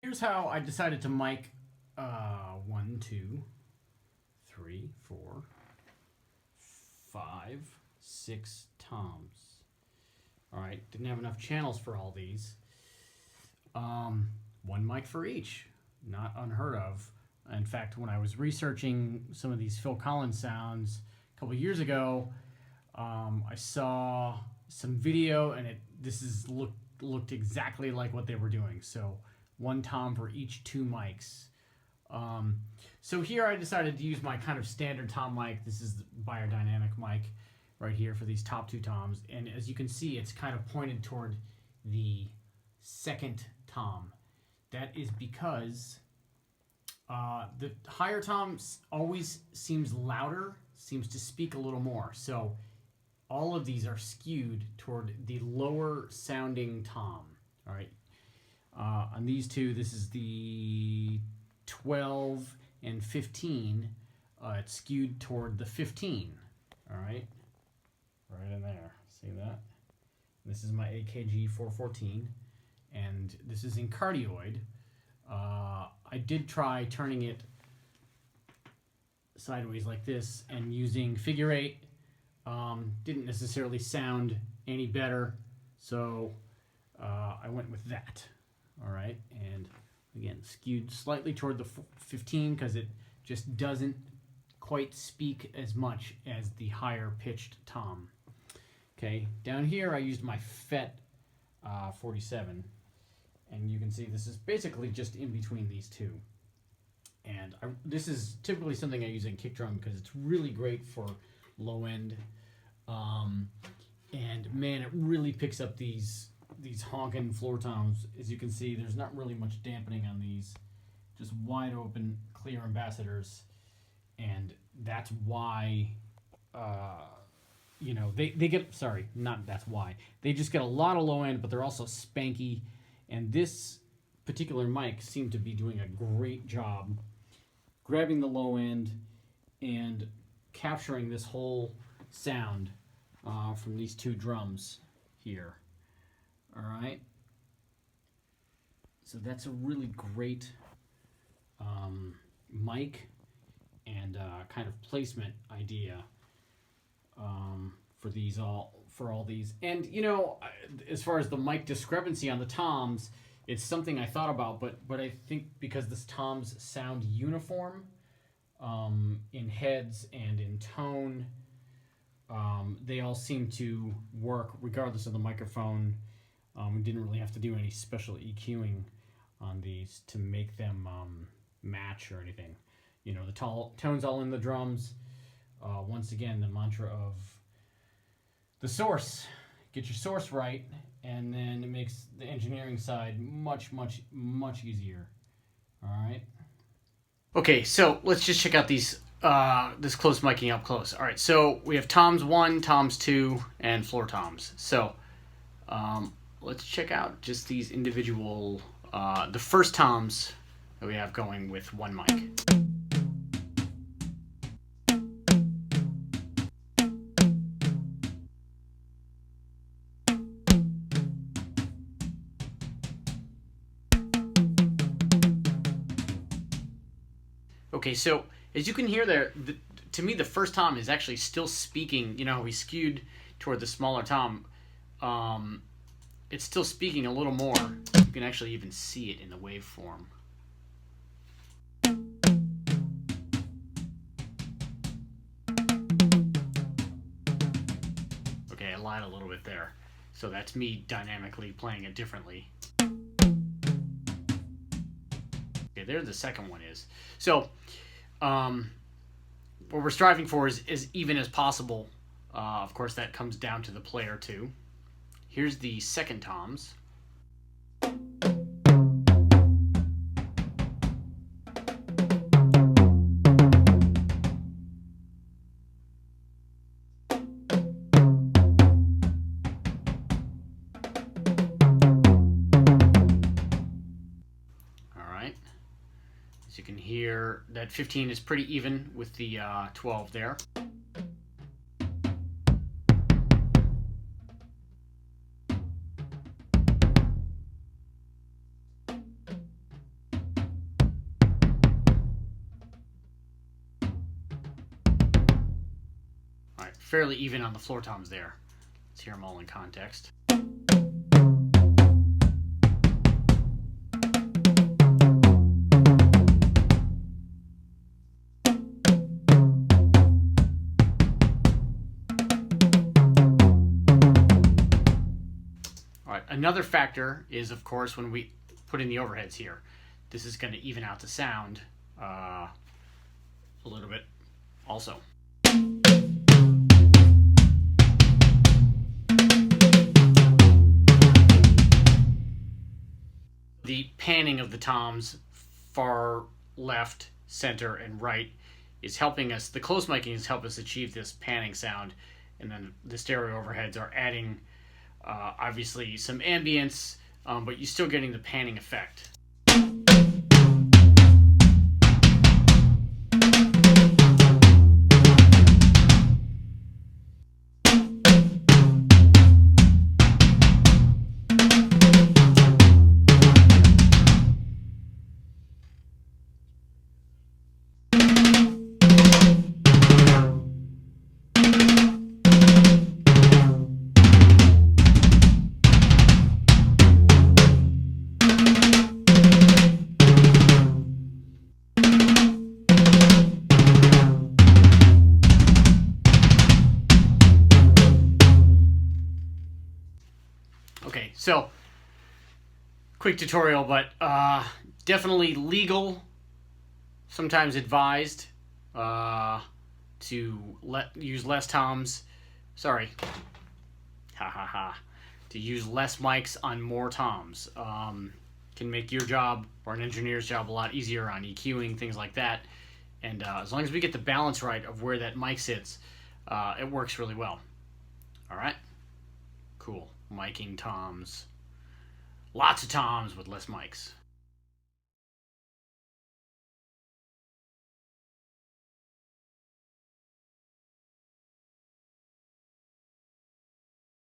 Here's how I decided to mic 1, 2, 3, 4, 5, 6 toms. All right, didn't have enough channels for all these. One mic for each, not unheard of. In fact, when I was researching some of these Phil Collins sounds a couple years ago, I saw some video, and looked exactly like what they were doing. So one tom for each 2 mics. So here I decided to use my kind of standard tom mic. This is the biodynamic mic right here for these top 2 toms. And as you can see, it's kind of pointed toward the second tom. That is because the higher tom always seems louder, seems to speak a little more. So all of these are skewed toward the lower sounding tom. All right. On these 2, this is the 12 and 15. It's skewed toward the 15. All right. Right in there. See that? This is my AKG 414. And this is in cardioid. I did try turning it sideways like this and using figure 8. Didn't necessarily sound any better, so I went with that. All right, and again, skewed slightly toward the 15 because it just doesn't quite speak as much as the higher pitched tom. Okay, down here I used my FET 47, and you can see this is basically just in between these 2. And this is typically something I use in kick drum because it's really great for low end. And man, it really picks up these honking floor toms. As you can see, there's not really much dampening on these, just wide open, clear ambassadors. And that's why, they get, sorry, not that's why. They just get a lot of low end, but they're also spanky. And this particular mic seemed to be doing a great job grabbing the low end and capturing this whole sound from these 2 drums here. All right. So that's a really great mic and kind of placement idea for all these. And as far as the mic discrepancy on the toms, it's something I thought about, but I think because the toms sound uniform in heads and in tone, they all seem to work regardless of the microphone. We didn't really have to do any special EQing on these to make them match or anything. The tone's all in the drums. Once again, the mantra of the source. Get your source right, and then it makes the engineering side much, much, much easier. All right. Okay, so let's just check out these this close miking up close. All right, so we have toms 1, toms 2, and floor toms. So let's check out just these individual, the first toms that we have going with one mic. Okay, so as you can hear there, to me the first tom is actually still speaking. We skewed toward the smaller tom. It's still speaking a little more. You can actually even see it in the waveform. Okay, I lied a little bit there. So that's me dynamically playing it differently. Okay, there the second one is. So what we're striving for is even as possible. Of course, that comes down to the player too. Here's the second toms. As you can hear, that 15 is pretty even with the 12 there. fairly even on the floor toms there. Let's hear them all in context. All right, another factor is, of course, when we put in the overheads here. This is going to even out the sound a little bit also. The panning of the toms far left, center, and right is helping us. The close miking has helped us achieve this panning sound, and then the stereo overheads are adding obviously some ambience, but you're still getting the panning effect. Okay, so quick tutorial, but definitely legal, sometimes advised to use less toms. Sorry, to use less mics on more toms. Can make your job or an engineer's job a lot easier on EQing, things like that. And as long as we get the balance right of where that mic sits, it works really well. All right, cool. Miking toms. Lots of toms with less mics.